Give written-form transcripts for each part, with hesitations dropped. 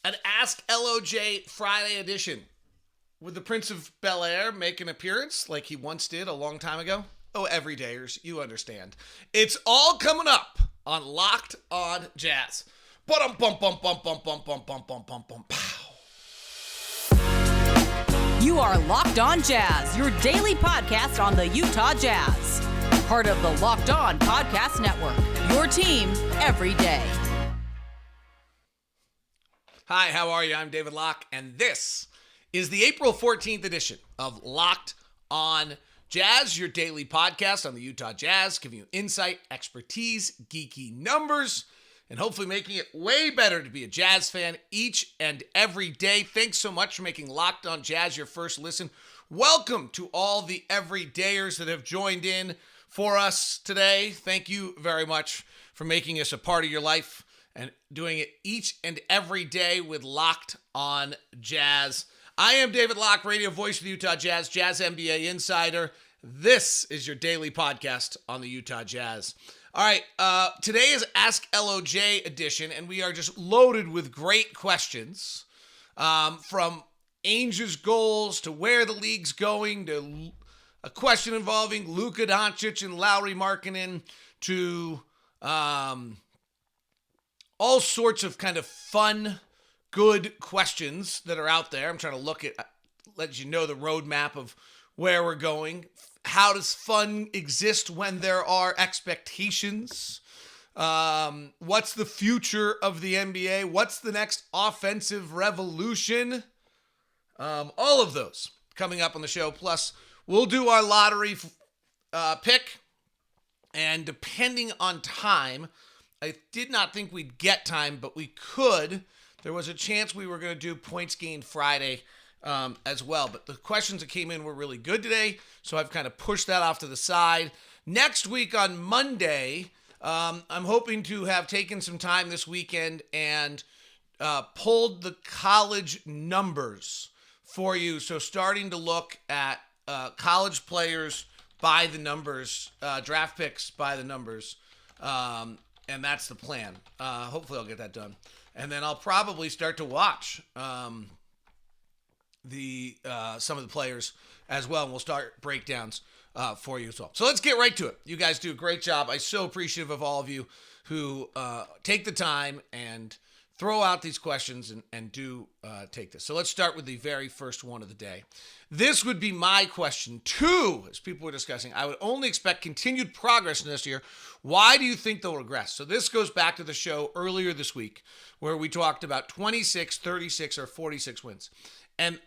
An Ask LOJ Friday edition. Would the Prince of Bel-Air make an appearance like he once did a long time ago? Oh, everydayers, you understand. It's all coming up on Locked On Jazz. Bum bum bum bum bum bum bum bum bum bum bum pow. You are Locked On Jazz, your daily podcast on the Utah Jazz. Part of the Locked On Podcast Network, your team every day. Hi, how are you? I'm David Locke, and this is the April 14th edition of Locked On Jazz, your daily podcast on the Utah Jazz, giving you insight, expertise, geeky numbers, and hopefully making it way better to be a Jazz fan each and every day. Thanks so much for making Locked On Jazz your first listen. Welcome to all the everydayers that have joined in for us today. Thank you very much for making us a part of your life and doing it each and every day with Locked On Jazz. I am David Locke, radio voice of the Utah Jazz, Jazz NBA insider. This is your daily podcast on the Utah Jazz. All right, today is Ask LOJ edition, and we are just loaded with great questions, from Ainge's goals to where the league's going, to a question involving Luka Doncic and Lauri Markkanen, to all sorts of kind of fun, good questions that are out there. I'm trying to let you know the roadmap of where we're going. How does fun exist when there are expectations? What's the future of the NBA? What's the next offensive revolution? All of those coming up on the show. Plus, we'll do our lottery pick. And depending on time, I did not think we'd get time, but we could. There was a chance we were going to do Points Gained Friday as well. But the questions that came in were really good today, so I've kind of pushed that off to the side. Next week on Monday, I'm hoping to have taken some time this weekend and pulled the college numbers for you. So starting to look at college players by the numbers, draft picks by the numbers. And that's the plan. Hopefully I'll get that done. And then I'll probably start to watch some of the players as well. And we'll start breakdowns for you as well. So let's get right to it. You guys do a great job. I'm so appreciative of all of you who take the time and throw out these questions and do take this. So let's start with the very first one of the day. This would be my question too, as people were discussing. I would only expect continued progress in this year. Why do you think they'll regress? So this goes back to the show earlier this week where we talked about 26, 36, or 46 wins. And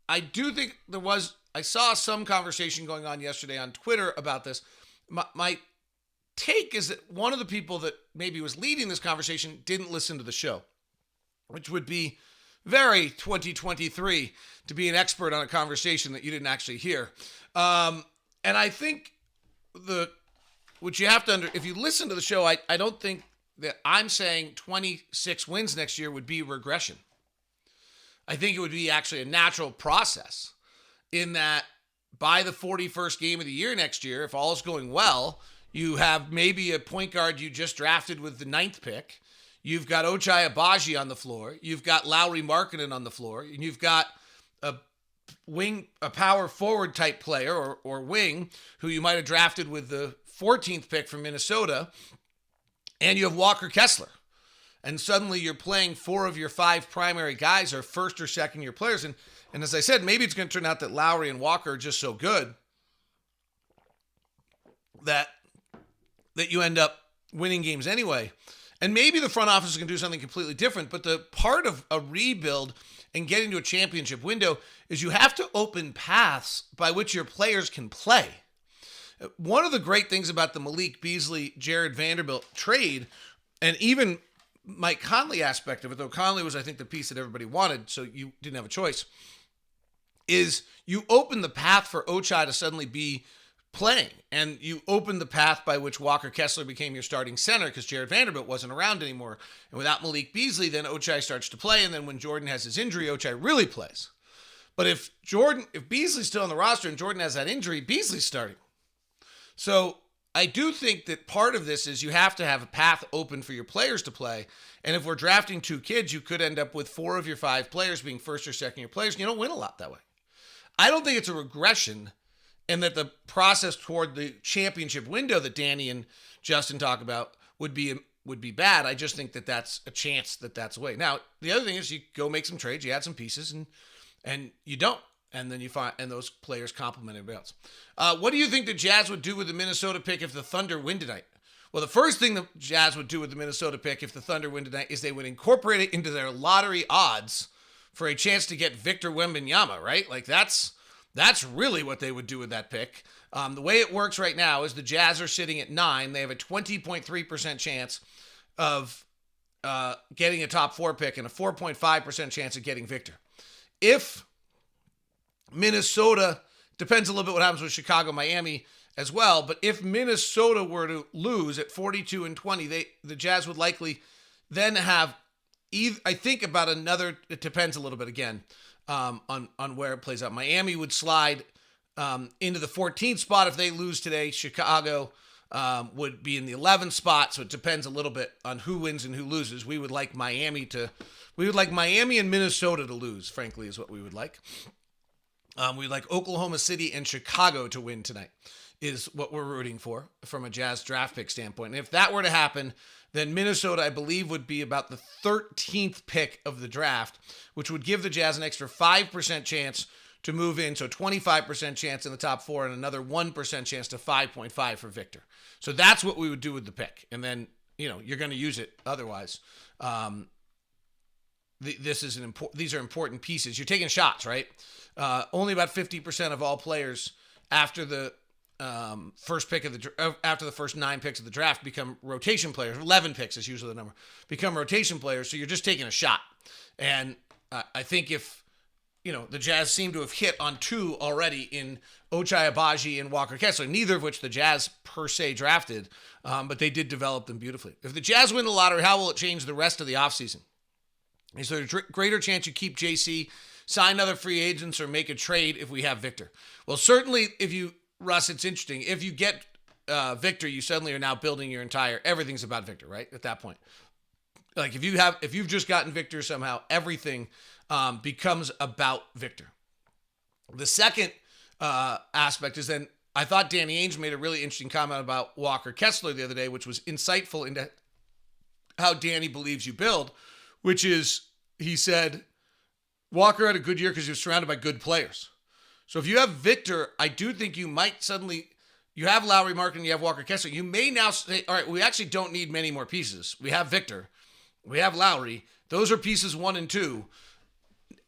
I do think I saw some conversation going on yesterday on Twitter about this. My take is that one of the people that maybe was leading this conversation didn't listen to the show, which would be very 2023 to be an expert on a conversation that you didn't actually hear. And I think what you have to if you listen to the show, I don't think that I'm saying 26 wins next year would be regression. I think it would be actually a natural process in that by the 41st game of the year next year, if all is going well, you have maybe a point guard you just drafted with the 9th pick. You've got Ochai Agbaji on the floor. You've got Lauri Markkanen on the floor. And you've got a power forward type player or wing who you might have drafted with the 14th pick from Minnesota. And you have Walker Kessler. And suddenly you're playing 4 of your 5 primary guys are first or second year players. And as I said, maybe it's going to turn out that Lauri and Walker are just so good that you end up winning games anyway. And maybe the front office is going to do something completely different, but the part of a rebuild and getting to a championship window is you have to open paths by which your players can play. One of the great things about the Malik Beasley, Jared Vanderbilt trade, and even Mike Conley aspect of it, though Conley was, I think, the piece that everybody wanted, so you didn't have a choice, is you open the path for Ochai to suddenly be playing. And you opened the path by which Walker Kessler became your starting center because Jared Vanderbilt wasn't around anymore. And without Malik Beasley, then Ochai starts to play. And then when Jordan has his injury, Ochai really plays. But if Beasley's still on the roster and Jordan has that injury, Beasley's starting. So I do think that part of this is you have to have a path open for your players to play. And if we're drafting 2 kids, you could end up with 4 of your 5 players being first or second year players. And you don't win a lot that way. I don't think it's a regression, and that the process toward the championship window that Danny and Justin talk about would be bad. I just think that that's a chance that that's the way. Now, the other thing is you go make some trades, you add some pieces, and you don't. And then you find, and those players complement everybody else. What do you think the Jazz would do with the Minnesota pick if the Thunder win tonight? Well, the first thing the Jazz would do with the Minnesota pick if the Thunder win tonight is they would incorporate it into their lottery odds for a chance to get Victor Wembanyama, right? Like that's really what they would do with that pick. The way it works right now is the Jazz are sitting at 9. They have a 20.3% chance of getting a top 4 pick and a 4.5% chance of getting Victor. If Minnesota, depends a little bit what happens with Chicago, Miami as well, but if Minnesota were to lose at 42-20, the Jazz would likely then have I think about another, it depends a little bit again on where it plays out. Miami would slide into the 14th spot if they lose today. Chicago would be in the 11th spot, so it depends a little bit on who wins and who loses. We would like Miami and Minnesota to lose, frankly, is what we would like. We'd like Oklahoma City and Chicago to win tonight, is what we're rooting for from a Jazz draft pick standpoint. And if that were to happen, then Minnesota, I believe, would be about the 13th pick of the draft, which would give the Jazz an extra 5% chance to move in. So 25% chance in the top 4 and another 1% chance to 5.5 for Victor. So that's what we would do with the pick. And then, you're going to use it otherwise. These are important pieces. You're taking shots, right? Only about 50% of all players after the after the first 9 picks of the draft become rotation players. 11 picks is usually the number. Become rotation players, so you're just taking a shot. And I think if, the Jazz seem to have hit on 2 already in Ochai Agbaji and Walker Kessler, neither of which the Jazz per se drafted, but they did develop them beautifully. If the Jazz win the lottery, how will it change the rest of the offseason? Is there a greater chance you keep JC, sign other free agents, or make a trade if we have Victor? Well, certainly Russ, it's interesting. If you get Victor, you suddenly are now building everything's about Victor, right? At that point. Like if you've just gotten Victor somehow, everything becomes about Victor. The second aspect is then, I thought Danny Ainge made a really interesting comment about Walker Kessler the other day, which was insightful into how Danny believes you build, which is, he said, Walker had a good year because he was surrounded by good players. So if you have Victor, I do think you might suddenly, you have Lowry, Markkanen, you have Walker Kessler. You may now say, all right, we actually don't need many more pieces. We have Victor. We have Lowry. Those are pieces 1 and 2.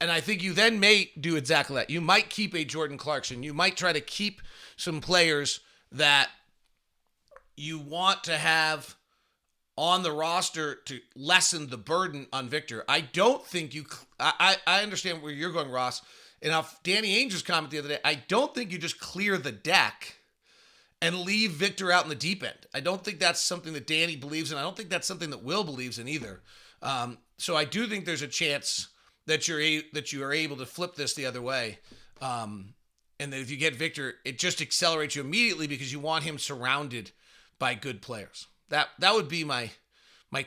And I think you then may do exactly that. You might keep a Jordan Clarkson. You might try to keep some players that you want to have on the roster to lessen the burden on Victor. I don't think I understand where you're going, Ross. And off Danny Ainge's comment the other day, I don't think you just clear the deck and leave Victor out in the deep end. I don't think that's something that Danny believes in. I don't think that's something that Will believes in either. So I do think there's a chance that you are able to flip this the other way. And that if you get Victor, it just accelerates you immediately because you want him surrounded by good players. That would be my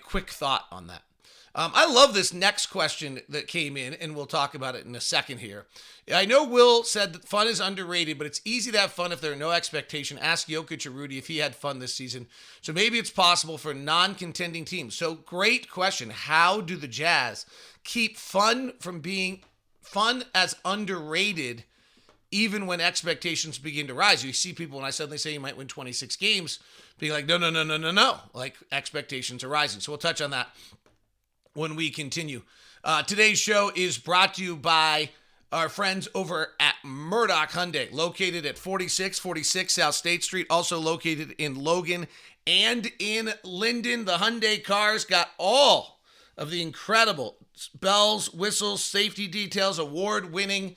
quick thought on that. I love this next question that came in, and we'll talk about it in a second here. I know Will said that fun is underrated, but it's easy to have fun if there are no expectation. Ask Jokic or Rudy if he had fun this season. So maybe it's possible for non-contending teams. So great question. How do the Jazz keep fun from being fun as underrated even when expectations begin to rise? You see people, when I suddenly say you might win 26 games, being like, no. Like, expectations are rising. So we'll touch on that when we continue. Today's show is brought to you by our friends over at Murdoch Hyundai, located at 4646 South State Street, also located in Logan and in Linden. The Hyundai cars got all of the incredible bells, whistles, safety details, award-winning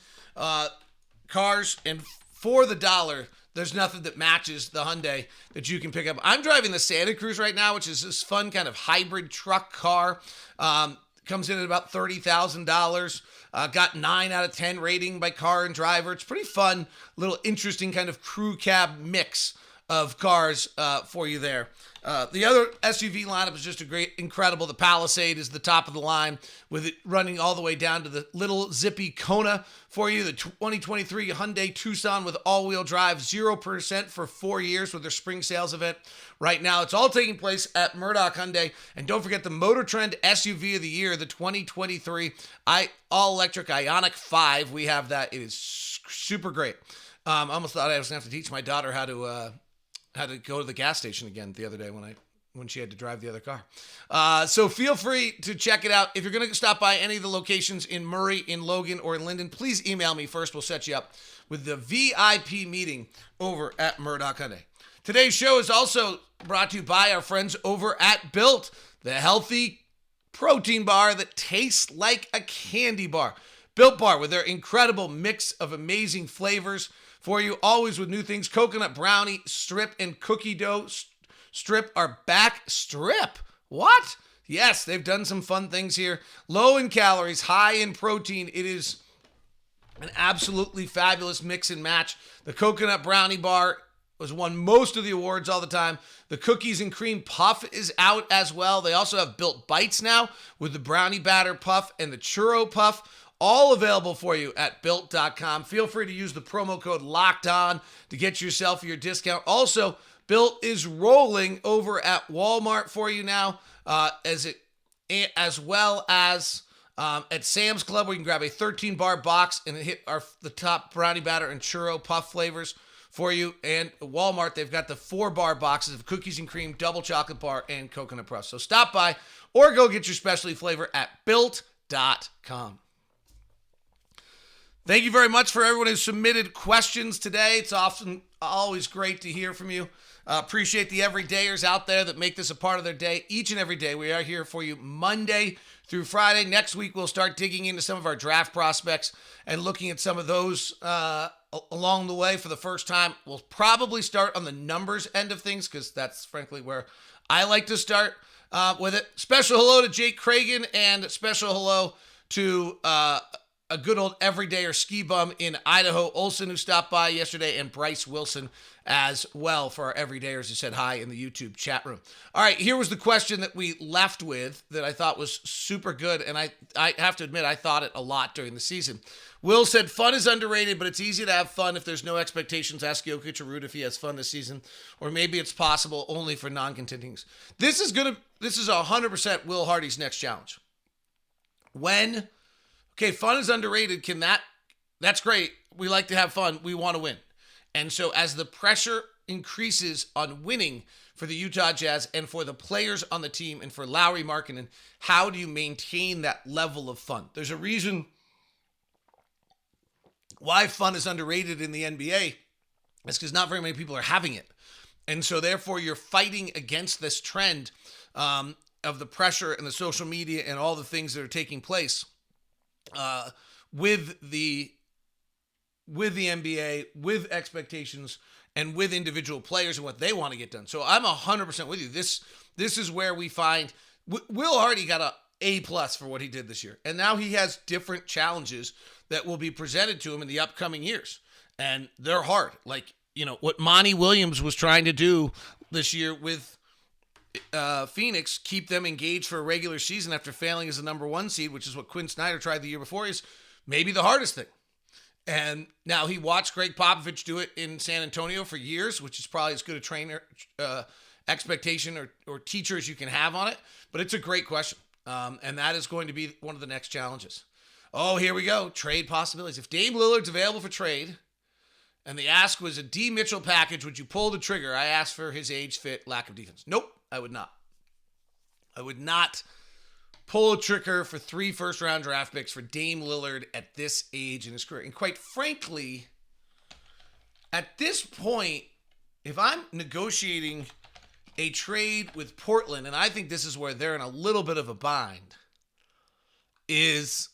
cars, and for the dollar, there's nothing that matches the Hyundai that you can pick up. I'm driving the Santa Cruz right now, which is this fun kind of hybrid truck car. Comes in at about $30,000. Got 9 out of 10 rating by Car and Driver. It's pretty fun, little interesting kind of crew cab mix of cars for you there. The other SUV lineup is just incredible. The Palisade is the top of the line, with it running all the way down to the little zippy Kona for you. The 2023 Hyundai Tucson with all-wheel drive, 0% for 4 years with their spring sales event right now. It's all taking place at Murdoch Hyundai. And don't forget the Motor Trend SUV of the year, the 2023 all-electric Ioniq 5. We have that. It is super great. I almost thought I was going to have to teach my daughter how to go to the gas station again the other day when she had to drive the other car. So feel free to check it out. If you're going to stop by any of the locations in Murray, in Logan, or in Linden, please email me first. We'll set you up with the VIP meeting over at Murdoch Hyundai. Today's show is also brought to you by our friends over at Built, the healthy protein bar that tastes like a candy bar. Built Bar, with their incredible mix of amazing flavors for you, always with new things. Coconut brownie strip and cookie dough strip are back. Strip? What? Yes, they've done some fun things here. Low in calories, high in protein. It is an absolutely fabulous mix and match. The coconut brownie bar has won most of the awards all the time. The cookies and cream puff is out as well. They also have Built Bites now with the brownie batter puff and the churro puff. All available for you at Built.com. Feel free to use the promo code LOCKEDON to get yourself your discount. Also, Built is rolling over at Walmart for you now, as well as at Sam's Club, where you can grab a 13-bar box and hit the top brownie batter and churro puff flavors for you. And at Walmart, they've got the 4-bar boxes of cookies and cream, double chocolate bar, and coconut puff. So stop by or go get your specialty flavor at Built.com. Thank you very much for everyone who submitted questions today. It's always great to hear from you. Appreciate the everydayers out there that make this a part of their day. Each and every day, we are here for you Monday through Friday. Next week, we'll start digging into some of our draft prospects and looking at some of those along the way for the first time. We'll probably start on the numbers end of things, because that's frankly where I like to start with it. Special hello to Jake Cragen, and special hello to a good old everydayer ski bum in Idaho, Olson, who stopped by yesterday, and Bryce Wilson as well, for our everydayers who said hi in the YouTube chat room. All right, here was the question that we left with that I thought was super good, and I have to admit I thought it a lot during the season. Will said, fun is underrated, but it's easy to have fun if there's no expectations. Ask Jokic or Ruud if he has fun this season, or maybe it's possible only for non-contendings. This is 100% Will Hardy's next challenge. Okay, fun is underrated. That's great. We like to have fun. We want to win. And so as the pressure increases on winning for the Utah Jazz and for the players on the team and for Lauri Markkanen, how do you maintain that level of fun? There's a reason why fun is underrated in the NBA. It's because not very many people are having it. And so therefore you're fighting against this trend of the pressure and the social media and all the things that are taking place with the NBA, with expectations, and with individual players and what they want to get done. So I'm 100% with you. This is where we find Will Hardy got a A+ for what he did this year. And now he has different challenges that will be presented to him in the upcoming years. And they're hard. Like, what Monty Williams was trying to do this year with Phoenix, keep them engaged for a regular season after failing as the number 1 seed, which is what Quinn Snyder tried the year before, is maybe the hardest thing. And now he watched Greg Popovich do it in San Antonio for years, which is probably as good a trainer expectation or teacher as you can have on it. But it's a great question. And that is going to be one of the next challenges. Oh, here we go. Trade possibilities. If Dame Lillard's available for trade, and the ask was a D. Mitchell package, would you pull the trigger? I asked for his age, fit, lack of defense. Nope, I would not. I would not pull a trigger for 3 first-round draft picks for Dame Lillard at this age in his career. And quite frankly, at this point, if I'm negotiating a trade with Portland, and I think this is where they're in a little bit of a bind, is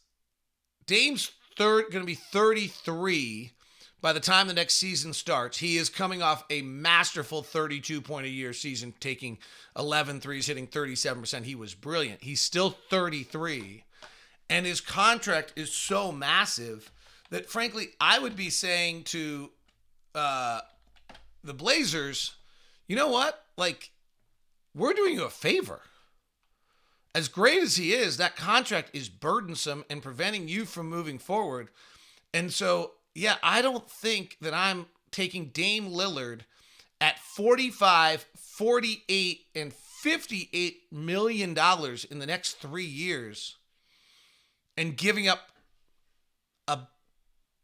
Dame's going to be 33 by the time the next season starts. He is coming off a masterful 32-point-a-year season, taking 11 threes, hitting 37%. He was brilliant. He's still 33, and his contract is so massive that, frankly, I would be saying to the Blazers, you know what? Like, we're doing you a favor. As great as he is, that contract is burdensome and preventing you from moving forward. And so, yeah, I don't think that I'm taking Dame Lillard at $45, $48, and $58 million in the next 3 years and giving up a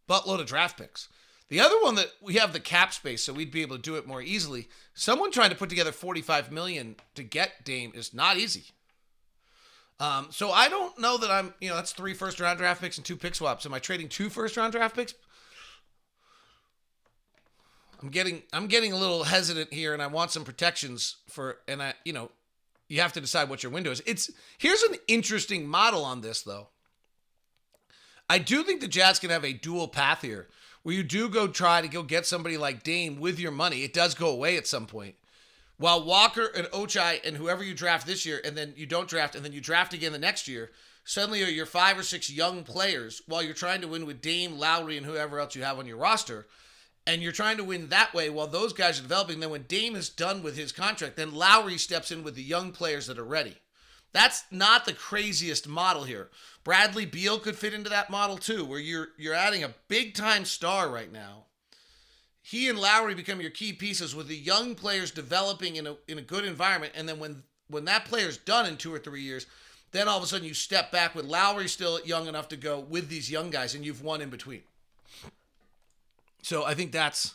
buttload of draft picks. The other one that we have the cap space, so we'd be able to do it more easily. Someone trying to put together $45 million to get Dame is not easy. So I don't know that I'm, that's 3 first-round draft picks and 2 pick swaps. Am I trading 2 first-round draft picks? I'm getting a little hesitant here, and I want some protections you have to decide what your window is. Here's an interesting model on this, though. I do think the Jazz can have a dual path here, where you do try to go get somebody like Dame with your money. It does go away at some point. While Walker and Ochai and whoever you draft this year, and then you don't draft, and then you draft again the next year, suddenly you're 5 or 6 young players while you're trying to win with Dame, Lowry, and whoever else you have on your roster. And you're trying to win that way while those guys are developing. Then when Dame is done with his contract, then Lowry steps in with the young players that are ready. That's not the craziest model here. Bradley Beal could fit into that model too, where you're adding a big-time star right now. He and Lowry become your key pieces with the young players developing in a good environment. And then when that player's done in 2 or 3 years, then all of a sudden you step back with Lowry still young enough to go with these young guys, and you've won in between. So I think that's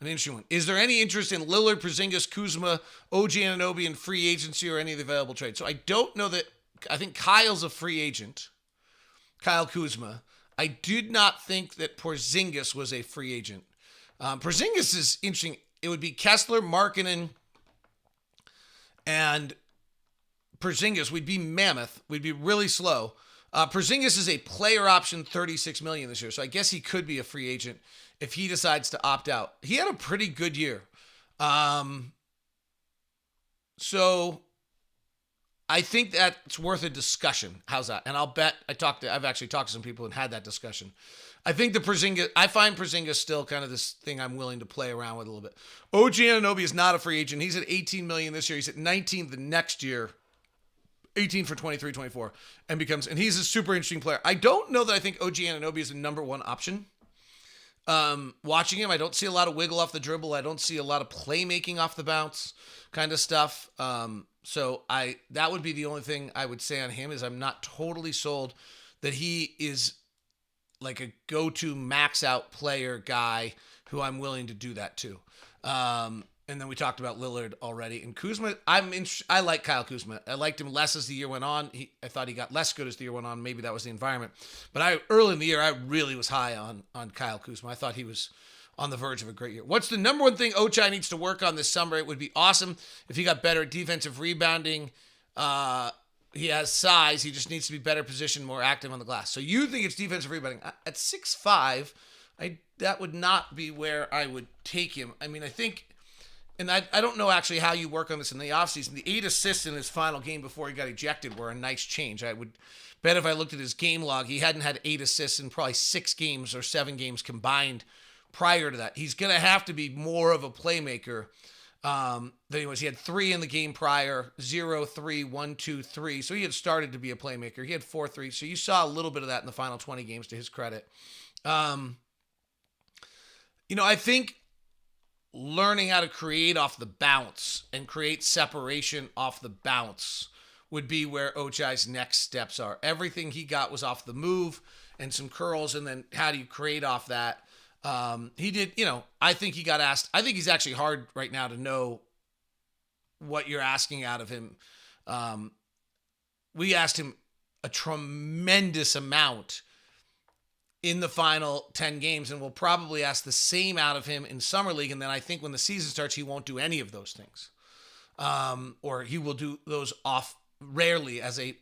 an interesting one. Is there any interest in Lillard, Porzingis, Kuzma, OG Anunoby in free agency or any of the available trades? So I don't know that. I think Kyle's a free agent. Kyle Kuzma. I did not think that Porzingis was a free agent. Porzingis is interesting. It would be Kessler, Markkanen, and Porzingis. We'd be mammoth. We'd be really slow. Porzingis is a player option, $36 million this year. So I guess he could be a free agent if he decides to opt out. He had a pretty good year. So I think that's worth a discussion. How's that? And I'll bet I've actually talked to some people and had that discussion. I think I find Porzingis still kind of this thing I'm willing to play around with a little bit. OG Anunoby is not a free agent. He's at $18 million this year. He's at $19 the next year. 18 for 23, 24, and he's a super interesting player. I don't know that I think OG Anunoby is the number one option. Watching him, I don't see a lot of wiggle off the dribble. I don't see a lot of playmaking off the bounce kind of stuff. So that would be the only thing I would say on him is I'm not totally sold that he is like a go-to max out player guy who I'm willing to do that to. And then we talked about Lillard already. And Kuzma, I like Kyle Kuzma. I liked him less as the year went on. I thought he got less good as the year went on. Maybe that was the environment. But early in the year, I really was high on Kyle Kuzma. I thought he was on the verge of a great year. What's the number one thing Ochai needs to work on this summer? It would be awesome if he got better at defensive rebounding. He has size. He just needs to be better positioned, more active on the glass. So you think it's defensive rebounding. At 6'5", that would not be where I would take him. I mean, I think... And I don't know actually how you work on this in the offseason. The 8 assists in his final game before he got ejected were a nice change. I would bet if I looked at his game log, he hadn't had 8 assists in probably 6 games or 7 games combined prior to that. He's going to have to be more of a playmaker than he was. He had 3 in the game prior, 0, 3, 1, 2, 3. So he had started to be a playmaker. He had 4 3. So you saw a little bit of that in the final 20 games to his credit. I think learning how to create off the bounce and create separation off the bounce would be where Ochai's next steps are. Everything he got was off the move and some curls, and then how do you create off that? He did, I think he got asked. I think he's actually hard right now to know what you're asking out of him. We asked him a tremendous amount in the final 10 games, and we'll probably ask the same out of him in Summer League. And then I think when the season starts, he won't do any of those things. Or he will do those off rarely as a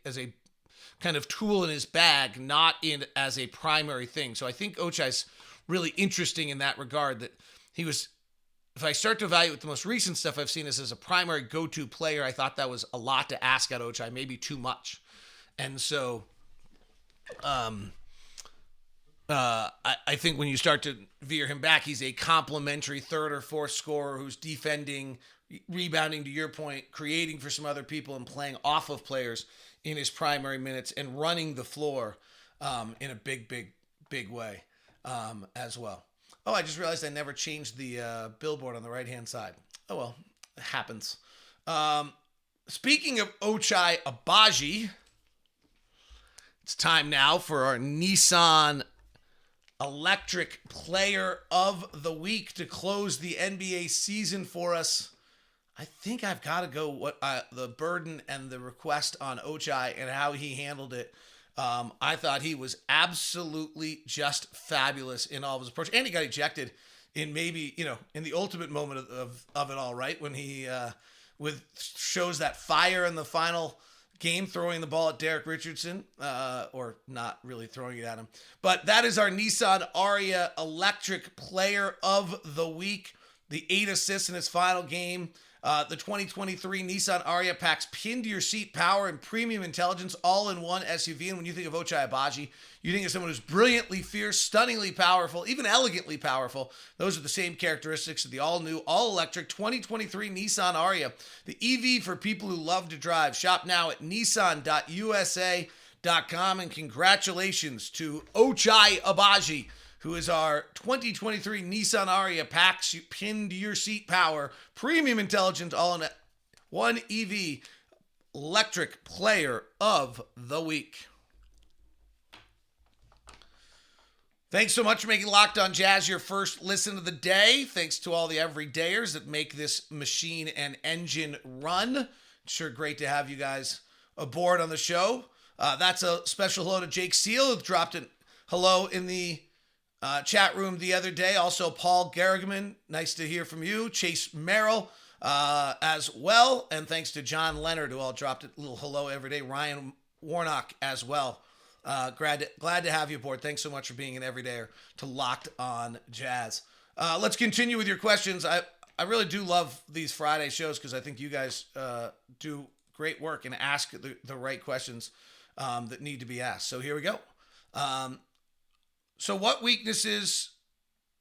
kind of tool in his bag, not as a primary thing. So I think Ochai's really interesting in that regard, that he was, if I start to evaluate the most recent stuff I've seen as a primary go-to player, I thought that was a lot to ask out of Ochai, maybe too much. And so, I think when you start to veer him back, he's a complimentary 3rd or 4th scorer who's defending, rebounding to your point, creating for some other people and playing off of players in his primary minutes and running the floor in a big way as well. Oh, I just realized I never changed the billboard on the right-hand side. Oh, well, it happens. Speaking of Ochai Agbaji, it's time now for our Nissan Electric Player of the Week to close the NBA season for us. I think I've got to go the burden and the request on Ochai and how he handled it. I thought he was absolutely just fabulous in all of his approach. And he got ejected in maybe, in the ultimate moment of it all, right? When he shows that fire in the final game, throwing the ball at Derek Richardson, or not really throwing it at him. But that is our Nissan Aria Electric Player of the Week. The 8 assists in his final game. The 2023 Nissan Aria packs pinned-to-your-seat power and premium intelligence all in one SUV. And when you think of Ochai Agbaji, you think of someone who's brilliantly fierce, stunningly powerful, even elegantly powerful. Those are the same characteristics of the all-new, all-electric 2023 Nissan Aria. The EV for people who love to drive. Shop now at nissan.usa.com. And congratulations to Ochai Agbaji, who is our 2023 Nissan Aria packs pinned-to-your-seat power, premium intelligence, all in one EV electric player of the week. Thanks so much for making Locked On Jazz your first listen of the day. Thanks to all the everydayers that make this machine and engine run. Sure great to have you guys aboard on the show. That's a special hello to Jake Seal, who dropped a hello in the chat room the other day. Also, Paul Garrigan, nice to hear from you. Chase Merrill as well. And thanks to John Leonard, who all dropped a little hello every day. Ryan Warnock as well. Glad to have you aboard. Thanks so much for being an everydayer to Locked On Jazz. Let's continue with your questions. I really do love these Friday shows because I think you guys do great work and ask the right questions that need to be asked. So here we go. So what weaknesses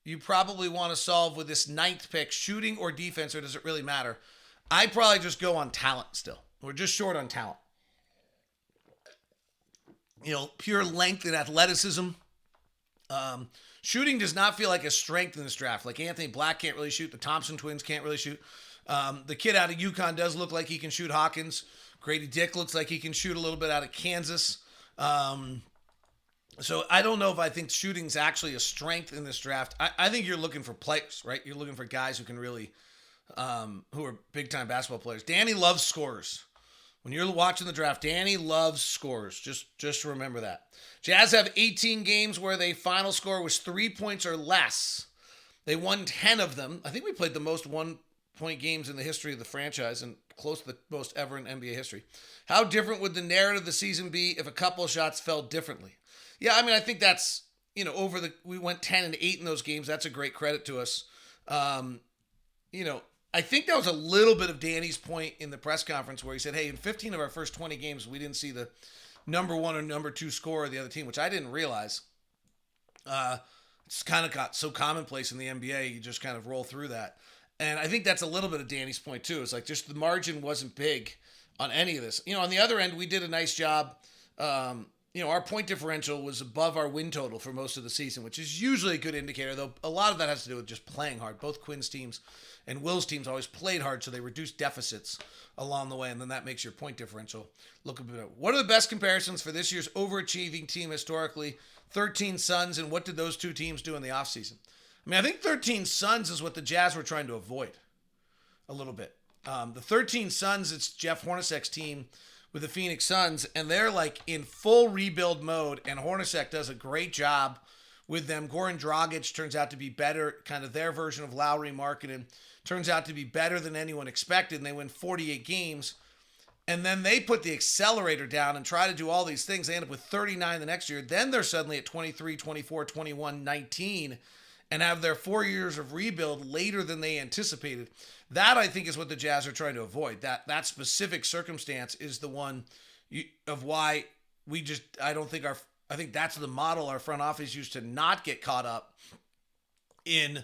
you probably want to solve with this 9th pick, shooting or defense, or does it really matter? I'd probably just go on talent still. We're just short on talent. Pure length and athleticism. Shooting does not feel like a strength in this draft. Like Anthony Black can't really shoot. The Thompson twins can't really shoot. The kid out of UConn does look like he can shoot. Hawkins. Grady Dick looks like he can shoot a little bit out of Kansas. So I don't know if I think shooting's actually a strength in this draft. I think you're looking for players, right? You're looking for guys who can really, who are big-time basketball players. Danny loves scorers. When you're watching the draft, Danny loves scorers. Just remember that. Jazz have 18 games where the final score was 3 points or less. They won 10 of them. I think we played the most one-point games in the history of the franchise and close to the most ever in NBA history. How different would the narrative of the season be if a couple of shots fell differently? Yeah, I mean, I think that's, we went 10-8 in those games. That's a great credit to us. I think that was a little bit of Danny's point in the press conference where he said, hey, in 15 of our first 20 games, we didn't see the number 1 or number 2 scorer of the other team, which I didn't realize. It's kind of got so commonplace in the NBA, you just kind of roll through that. And I think that's a little bit of Danny's point, too. It's like just the margin wasn't big on any of this. On the other end, we did a nice job. Our point differential was above our win total for most of the season, which is usually a good indicator, though a lot of that has to do with just playing hard. Both Quinn's teams and Will's teams always played hard, so they reduced deficits along the way, and then that makes your point differential look a bit better. What are the best comparisons for this year's overachieving team historically? 13 Suns, and what did those two teams do in the offseason? I mean, I think 13 Suns is what the Jazz were trying to avoid a little bit. The 13 Suns, it's Jeff Hornacek's team with the Phoenix Suns, and they're like in full rebuild mode, and Hornacek does a great job with them. Goran Dragic turns out to be better, kind of their version of Lowry Markkanen, turns out to be better than anyone expected, and they win 48 games. And then they put the accelerator down and try to do all these things. They end up with 39 the next year. Then they're suddenly at 23, 24, 21, 19, and have their 4 years of rebuild later than they anticipated. That, I think, is what the Jazz are trying to avoid. That specific circumstance is the one of why I think that's the model our front office used to not get caught up in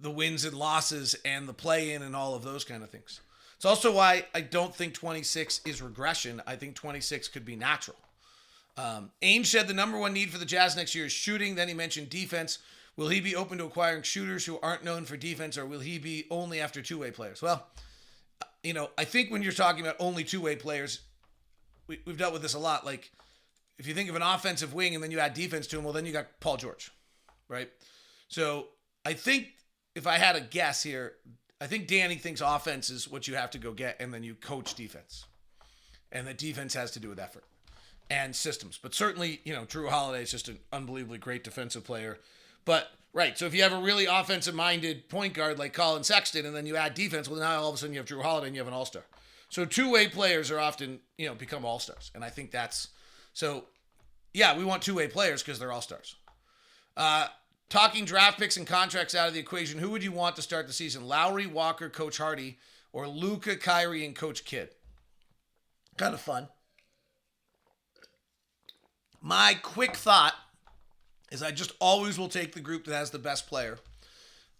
the wins and losses and the play-in and all of those kind of things. It's also why I don't think 26 is regression. I think 26 could be natural. Ainge said the number one need for the Jazz next year is shooting. Then he mentioned defense. Will he be open to acquiring shooters who aren't known for defense, or will he be only after two-way players? Well, I think when you're talking about only two-way players, we've dealt with this a lot. Like, if you think of an offensive wing and then you add defense to him, well, then you got Paul George, right? So I think if I had a guess here, I think Danny thinks offense is what you have to go get, and then you coach defense. And that defense has to do with effort and systems. But certainly, Drew Holiday is just an unbelievably great defensive player. But, right, so if you have a really offensive-minded point guard like Colin Sexton, and then you add defense, well, now all of a sudden you have Drew Holiday and you have an all-star. So two-way players are often, become all-stars. And I think that's... So, yeah, we want two-way players because they're all-stars. Talking draft picks and contracts out of the equation, who would you want to start the season? Lowry, Walker, Coach Hardy, or Luka, Kyrie, and Coach Kidd? Kind of fun. My quick thought is I just always will take the group that has the best player.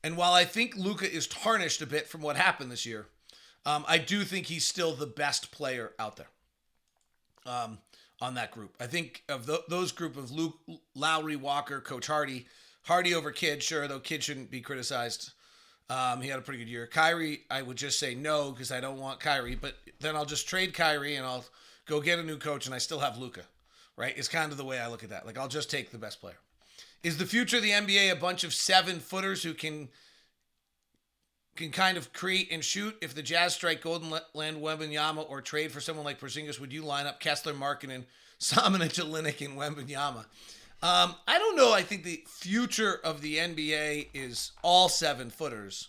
And while I think Luka is tarnished a bit from what happened this year, I do think he's still the best player out there on that group. I think of those group of Luke, Lowry, Walker, Coach Hardy over Kidd, sure, though Kidd shouldn't be criticized. He had a pretty good year. Kyrie, I would just say no because I don't want Kyrie, but then I'll just trade Kyrie and I'll go get a new coach and I still have Luka, right? It's kind of the way I look at that. Like, I'll just take the best player. Is the future of the NBA a bunch of 7-footers who can kind of create and shoot? If the Jazz strike Golden Land Wembanyama or trade for someone like Porzingis, would you line up Kessler, Markkanen, Samanic, Olynyk, and Wembanyama? I don't know. I think the future of the NBA is all 7-footers.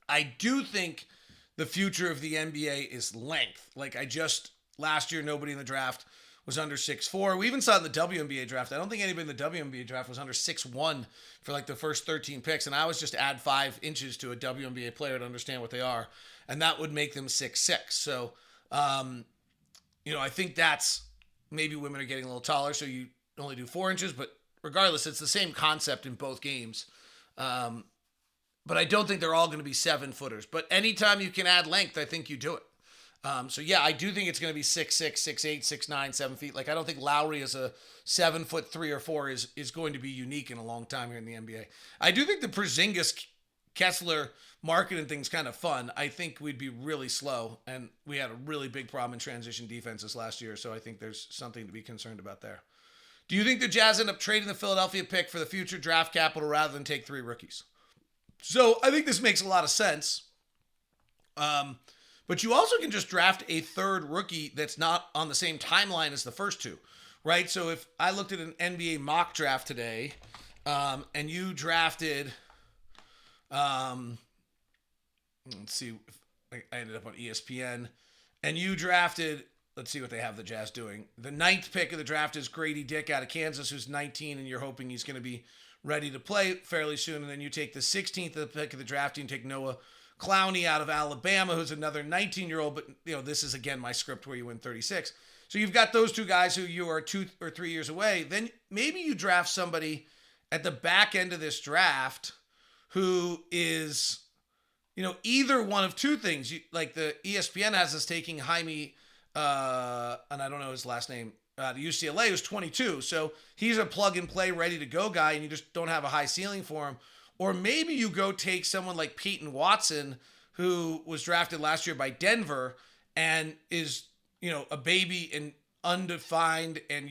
I do think the future of the NBA is length. Like, last year, nobody in the draft was under 6'4". We even saw in the WNBA draft. I don't think anybody in the WNBA draft was under 6'1" for like the first 13 picks. And I was just add 5 inches to a WNBA player to understand what they are. And that would make them 6'6". So, I think that's maybe women are getting a little taller. So you only do 4 inches, but regardless, it's the same concept in both games. But I don't think they're all going to be 7-footers. But anytime you can add length, I think you do it. So yeah, I do think it's going to be 6'6", 6'8", 6'9", 7 feet. Like, I don't think Lowry as a 7-foot 3 or 4 is going to be unique in a long time here in the NBA. I do think the Porzingis, Kessler, Markkanen thing's kind of fun. I think we'd be really slow, and we had a really big problem in transition defenses last year. So I think there's something to be concerned about there. Do you think the Jazz end up trading the Philadelphia pick for the future draft capital rather than take 3 rookies? So I think this makes a lot of sense. But you also can just draft a third rookie that's not on the same timeline as the first two, right? So if I looked at an NBA mock draft today, and you drafted, let's see, if I ended up on ESPN, and you drafted, let's see what they have the Jazz doing. The 9th pick of the draft is Grady Dick out of Kansas, who's 19, and you're hoping he's going to be ready to play fairly soon. And then you take the 16th of the pick of the draft and take Noah Clowney out of Alabama, who's another 19-year-old, but this is again my script where you win 36. So you've got those two guys who you are 2 or 3 years away. Then maybe you draft somebody at the back end of this draft who is, either one of two things. Like the ESPN has us taking Jaime, and I don't know his last name, UCLA, who's 22. So he's a plug-and-play, ready-to-go guy, and you just don't have a high ceiling for him. Or maybe you go take someone like Peyton Watson, who was drafted last year by Denver and is, a baby and undefined. And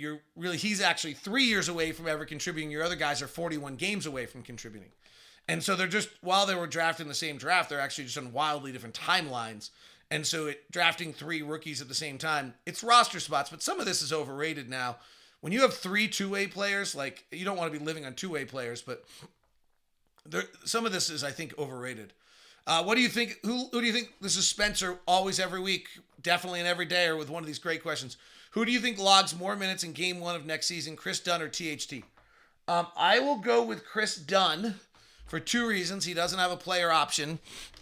he's actually 3 years away from ever contributing. Your other guys are 41 games away from contributing. And so they're just, while they were drafted in the same draft, they're actually just on wildly different timelines. And so drafting 3 rookies at the same time, it's roster spots, but some of this is overrated now. When you have 3 two-way players, like, you don't want to be living on two-way players, but some of this is, I think, overrated. What do you think? Who do you think? This is Spencer, always every week, definitely and every day, or with one of these great questions. Who do you think logs more minutes in Game 1 of next season, Chris Dunn or THT? I will go with Chris Dunn for 2 reasons. He doesn't have a player option,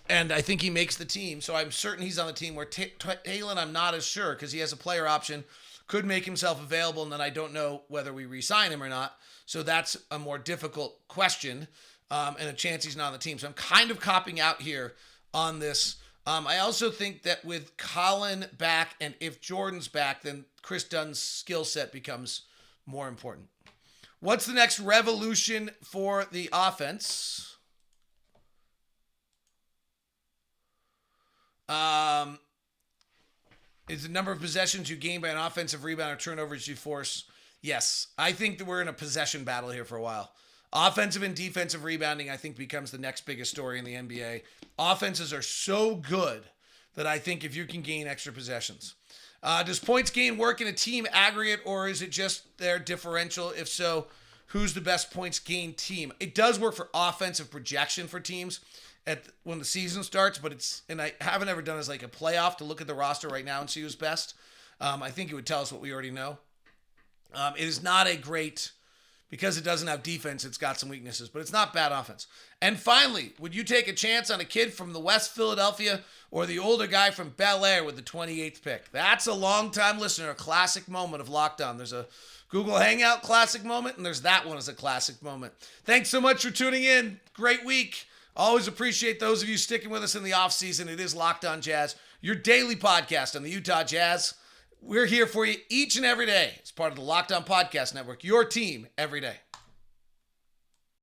and I think he makes the team, so I'm certain he's on the team. Where Talon, I'm not as sure, because he has a player option, could make himself available, and then I don't know whether we re-sign him or not. So that's a more difficult question. and a chance he's not on the team. So I'm kind of copping out here on this. I also think that with Colin back and if Jordan's back, then Chris Dunn's skill set becomes more important. What's the next revolution for the offense? Is the number of possessions you gain by an offensive rebound or turnovers you force? Yes. I think that we're in a possession battle here for a while. Offensive and defensive rebounding, I think, becomes the next biggest story in the NBA. Offenses are so good that I think if you can gain extra possessions. Does points gain work in a team aggregate, or is it just their differential? If so, who's the best points gain team? It does work for offensive projection for teams when the season starts, but and I haven't ever done as like a playoff to look at the roster right now and see who's best. I think it would tell us what we already know. It is not a great, because it doesn't have defense, it's got some weaknesses, but it's not bad offense. And finally, would you take a chance on a kid from the West Philadelphia or the older guy from Bel Air with the 28th pick? That's a long-time listener, a classic moment of Lockdown. There's a Google Hangout classic moment, and there's that one as a classic moment. Thanks so much for tuning in. Great week. Always appreciate those of you sticking with us in the offseason. It is Locked On Jazz, your daily podcast on the Utah Jazz. We're here for you each and every day. It's part of the Locked On Podcast Network, your team every day.